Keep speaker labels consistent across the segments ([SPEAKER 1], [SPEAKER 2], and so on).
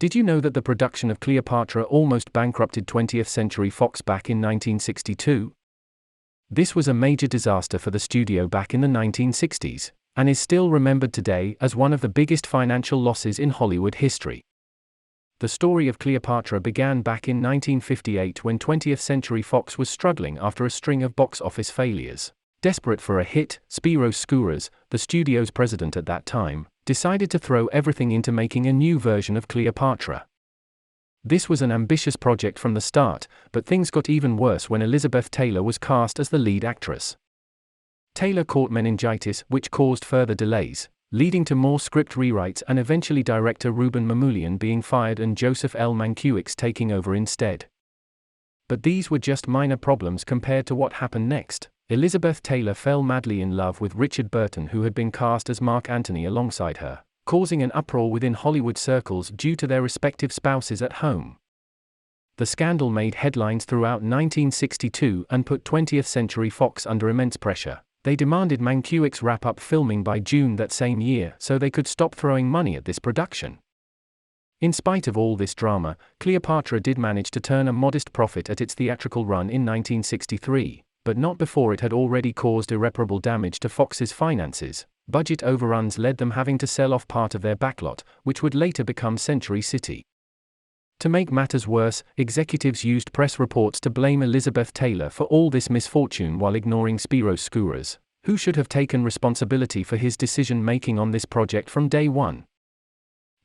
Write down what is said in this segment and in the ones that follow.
[SPEAKER 1] Did you know that the production of Cleopatra almost bankrupted 20th Century Fox back in 1962? This was a major disaster for the studio back in the 1960s, and is still remembered today as one of the biggest financial losses in Hollywood history. The story of Cleopatra began back in 1958 when 20th Century Fox was struggling after a string of box office failures. Desperate for a hit, Spyros Skouras, the studio's president at that time, decided to throw everything into making a new version of Cleopatra. This was an ambitious project from the start, but things got even worse when Elizabeth Taylor was cast as the lead actress. Taylor caught meningitis, which caused further delays, leading to more script rewrites and eventually director Ruben Mamoulian being fired and Joseph L. Mankiewicz taking over instead. But these were just minor problems compared to what happened next. Elizabeth Taylor fell madly in love with Richard Burton, who had been cast as Mark Antony alongside her, causing an uproar within Hollywood circles due to their respective spouses at home. The scandal made headlines throughout 1962 and put 20th Century Fox under immense pressure. They demanded Mankiewicz wrap up filming by June that same year so they could stop throwing money at this production. In spite of all this drama, Cleopatra did manage to turn a modest profit at its theatrical run in 1963. But not before it had already caused irreparable damage to Fox's finances. Budget overruns led them having to sell off part of their backlot, which would later become Century City. To make matters worse, executives used press reports to blame Elizabeth Taylor for all this misfortune while ignoring Spyros Skouras, who should have taken responsibility for his decision-making on this project from day one.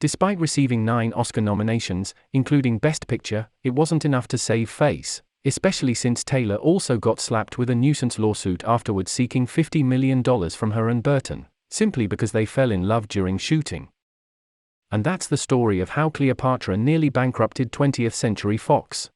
[SPEAKER 1] Despite receiving 9 Oscar nominations, including Best Picture, it wasn't enough to save face. Especially since Taylor also got slapped with a nuisance lawsuit afterwards seeking $50 million from her and Burton, simply because they fell in love during shooting. And that's the story of how Cleopatra nearly bankrupted 20th Century Fox.